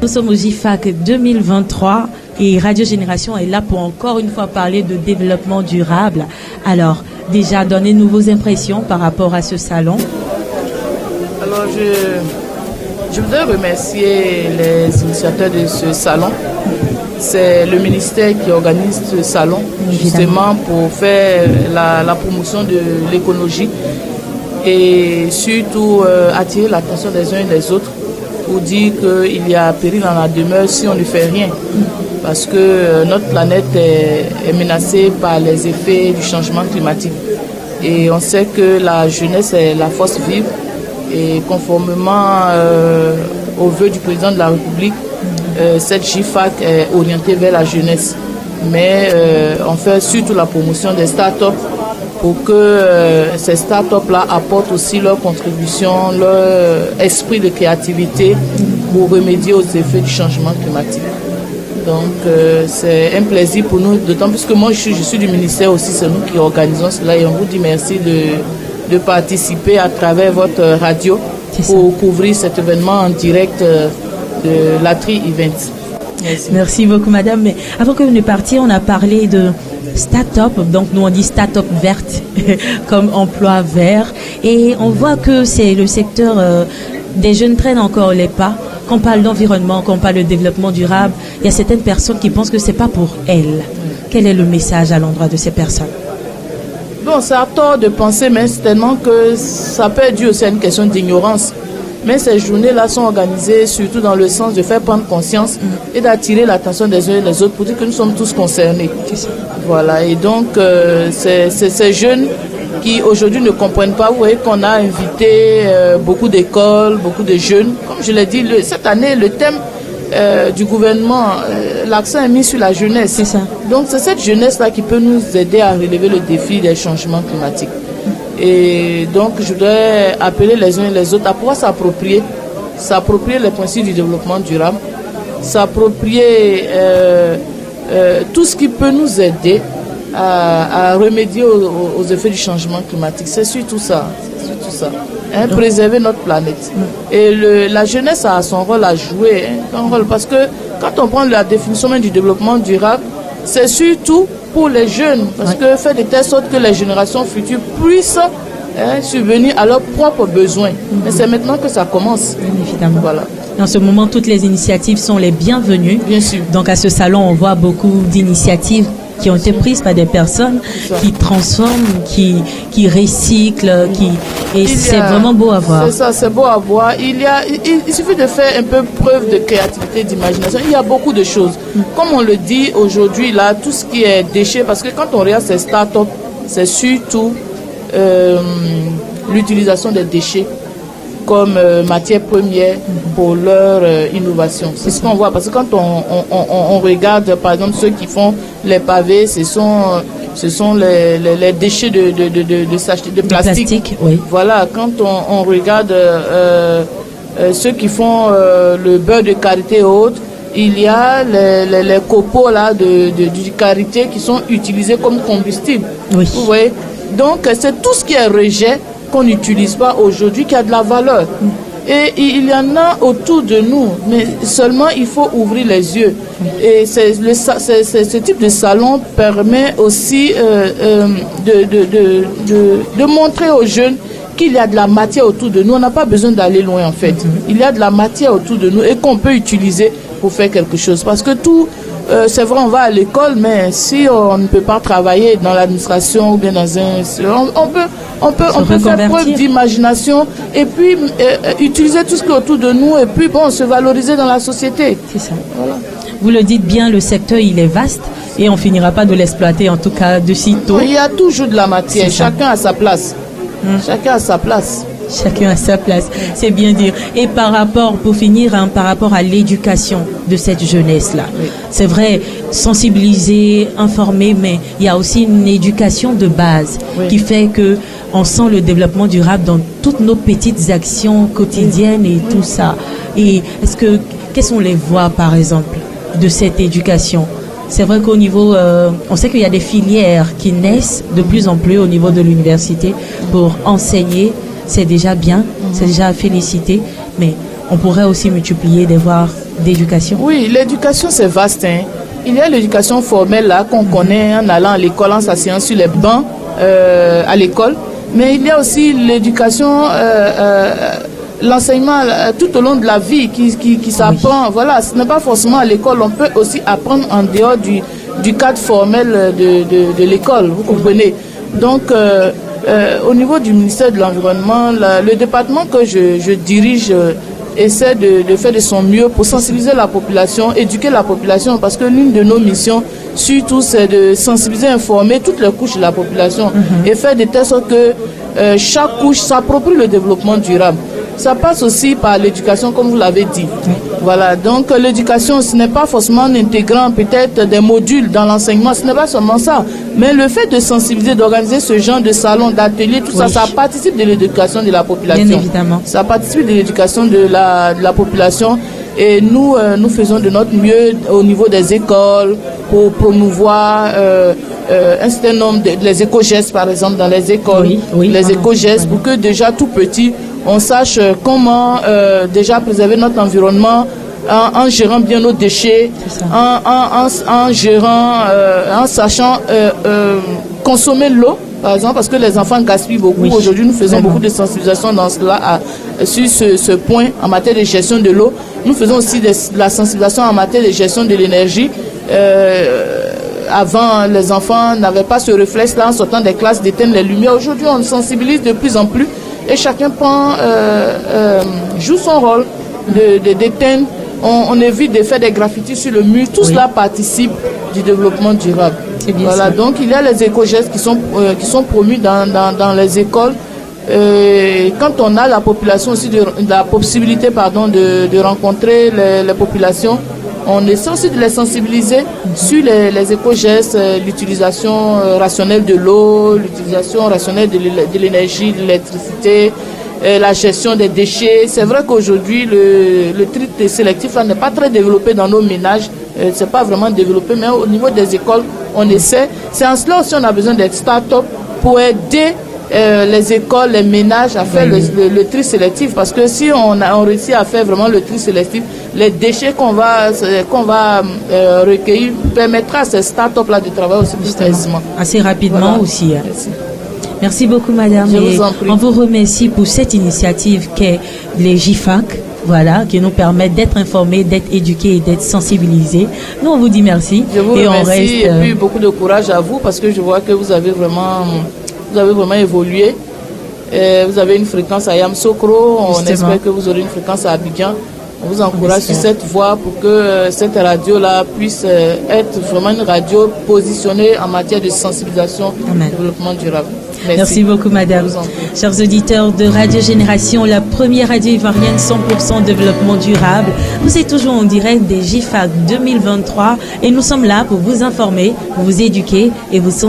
Nous sommes au GIFAC 2023 et Radio Génération est là pour encore une fois parler de développement durable. Alors, déjà, donnez-nous vos impressions par rapport à ce salon. Alors, je voudrais remercier les initiateurs de ce salon. C'est le ministère qui organise ce salon, justement pour faire la promotion de l'écologie et surtout attirer l'attention des uns et des autres pour dire qu'il y a péril dans la demeure si on ne fait rien. Parce que notre planète est menacée par les effets du changement climatique. Et on sait que la jeunesse est la force vive. Et conformément aux vœux du président de la République, cette GIFAC est orientée vers la jeunesse. Mais on fait surtout la promotion des start-up pour que ces start-up-là apportent aussi leur contribution, leur esprit de créativité pour remédier aux effets du changement climatique. Donc c'est un plaisir pour nous, d'autant plus que moi je suis du ministère aussi, c'est nous qui organisons cela et on vous dit merci de participer à travers votre radio pour couvrir cet événement en direct de l'Atri Events. Merci beaucoup madame. Mais avant que nous partions, on a parlé de start-up, donc nous on dit start-up verte comme emploi vert et on voit que c'est le secteur des jeunes prennent encore les pas. Quand on parle d'environnement, quand on parle de développement durable, il y a certaines personnes qui pensent que c'est pas pour elles. Quel est le message à l'endroit de ces personnes? Bon, c'est à tort de penser, mais c'est tellement que ça peut être dû aussi à une question d'ignorance. Mais ces journées-là sont organisées surtout dans le sens de faire prendre conscience et d'attirer l'attention des uns et des autres pour dire que nous sommes tous concernés. Voilà, et donc c'est ces jeunes qui aujourd'hui ne comprennent pas. Vous voyez qu'on a invité beaucoup d'écoles, beaucoup de jeunes. Comme je l'ai dit, cette année, le thème du gouvernement, l'accent est mis sur la jeunesse. C'est ça. Donc c'est cette jeunesse-là qui peut nous aider à relever le défi des changements climatiques. Et donc je voudrais appeler les uns et les autres à pouvoir s'approprier les principes du développement durable, s'approprier tout ce qui peut nous aider à remédier aux effets du changement climatique. C'est surtout ça. Préserver notre planète. Et la jeunesse a son rôle à jouer. Parce que quand on prend la définition même du développement durable, c'est surtout pour les jeunes. Parce que faire de telle sorte que les générations futures puissent subvenir à leurs propres besoins. Mais c'est maintenant que ça commence. Bien évidemment. Voilà. En ce moment, toutes les initiatives sont les bienvenues. Bien sûr. Donc à ce salon, on voit beaucoup d'initiatives qui ont été prises par des personnes qui transforment, qui recyclent, et c'est vraiment beau à voir. C'est ça, c'est beau à voir. Il suffit de faire un peu preuve de créativité, d'imagination. Il y a beaucoup de choses. Comme on le dit aujourd'hui, là, tout ce qui est déchets, parce que quand on regarde ces start-up, c'est surtout l'utilisation des déchets comme matière première pour leur innovation. C'est ce qu'on voit, parce que quand on regarde, par exemple, ceux qui font les pavés, ce sont les déchets de sachets de plastique. Oui. Voilà, quand on regarde ceux qui font le beurre de karité et autres, il y a les copeaux là du karité qui sont utilisés comme combustible. Oui. Vous voyez? Donc, c'est tout ce qui est rejet qu'on n'utilise pas aujourd'hui qui a de la valeur. Et il y en a autour de nous, mais seulement il faut ouvrir les yeux. Et ce type de salon permet aussi de montrer aux jeunes qu'il y a de la matière autour de nous. On n'a pas besoin d'aller loin en fait. Il y a de la matière autour de nous et qu'on peut utiliser pour faire quelque chose. Parce que tout... c'est vrai, on va à l'école, mais si on ne peut pas travailler dans l'administration ou bien dans un... On peut faire preuve d'imagination et puis utiliser tout ce qui est autour de nous et puis se valoriser dans la société. C'est ça. Voilà. Vous le dites bien, le secteur, il est vaste et on finira pas de l'exploiter, en tout cas de sitôt. Il y a toujours de la matière, chacun a sa place. Chacun a sa place. Chacun a sa place, c'est bien dire. Et par rapport, pour finir, par rapport à l'éducation de cette jeunesse-là, c'est vrai, sensibiliser, informer, mais il y a aussi une éducation de base qui fait que on sent le développement durable dans toutes nos petites actions quotidiennes et tout ça. Et quelles sont les voies, par exemple, de cette éducation? C'est vrai qu'au niveau, on sait qu'il y a des filières qui naissent de plus en plus au niveau de l'université pour enseigner. C'est déjà bien, c'est déjà à féliciter, mais on pourrait aussi multiplier des voies d'éducation? Oui, l'éducation c'est vaste. Il y a l'éducation formelle là qu'on connaît en allant à l'école, en s'asseyant sur les bancs à l'école. Mais il y a aussi l'éducation, l'enseignement tout au long de la vie qui s'apprend. Oui. Voilà, ce n'est pas forcément à l'école. On peut aussi apprendre en dehors du cadre formel de l'école. Vous comprenez? Donc, au niveau du ministère de l'Environnement, le département que je dirige essaie de faire de son mieux pour sensibiliser la population, éduquer la population, parce que l'une de nos missions, surtout, c'est de sensibiliser, informer toutes les couches de la population et faire de telle sorte que chaque couche s'approprie le développement durable. Ça passe aussi par l'éducation, comme vous l'avez dit. Voilà, donc l'éducation, ce n'est pas forcément en intégrant peut-être des modules dans l'enseignement, ce n'est pas seulement ça. Mais le fait de sensibiliser, d'organiser ce genre de salon, d'ateliers, tout ça, ça participe de l'éducation de la population. Bien évidemment. Ça participe de l'éducation de la population. Et nous faisons de notre mieux au niveau des écoles pour promouvoir un certain nombre les éco-gestes, par exemple, dans les écoles. Les éco-gestes, pour que déjà tout petit, on sache comment déjà préserver notre environnement en gérant bien nos déchets, en gérant, en sachant consommer l'eau, par exemple, parce que les enfants gaspillent beaucoup. Oui. Aujourd'hui, nous faisons beaucoup de sensibilisation dans cela, sur ce point en matière de gestion de l'eau. Nous faisons aussi de la sensibilisation en matière de gestion de l'énergie. Avant, les enfants n'avaient pas ce réflexe-là en sortant des classes d'éteindre les lumières. Aujourd'hui, on sensibilise de plus en plus et chacun joue son rôle d'éteindre. On évite de faire des graffitis sur le mur. Tout cela participe du développement durable. Voilà, ça. Donc il y a les éco-gestes qui sont promus dans les écoles. Quand on a la population aussi la possibilité de rencontrer les populations, on essaie aussi de les sensibiliser sur les éco-gestes, l'utilisation rationnelle de l'eau, l'utilisation rationnelle de l'énergie, de l'électricité, la gestion des déchets. C'est vrai qu'aujourd'hui, le tri sélectif n'est pas très développé dans nos ménages. C'est pas vraiment développé, mais au niveau des écoles, on essaie. C'est en cela aussi on a besoin d'être start-up pour aider les écoles, les ménages à faire le tri sélectif. Parce que si on réussit à faire vraiment le tri sélectif, les déchets qu'on va recueillir permettra à ces start-up-là de travailler aussi plus facilement. Assez rapidement aussi. Merci. Merci beaucoup, madame. Je vous en prie. On vous remercie pour cette initiative qu'est les GIFAC, voilà, qui nous permettent d'être informés, d'être éduqués et d'être sensibilisés. Nous, on vous dit merci. Je vous remercie et puis beaucoup de courage à vous parce que je vois que vous avez vraiment évolué. Vous avez une fréquence à Yamoussoukro. On espère que vous aurez une fréquence à Abidjan. On vous encourage sur cette voie pour que cette radio-là puisse être vraiment une radio positionnée en matière de sensibilisation et développement durable. Merci beaucoup, madame. Chers auditeurs de Radio Génération, la première radio ivoirienne 100% développement durable. Vous êtes toujours en direct des GIFAC 2023 et nous sommes là pour vous informer, pour vous éduquer et vous sensibiliser.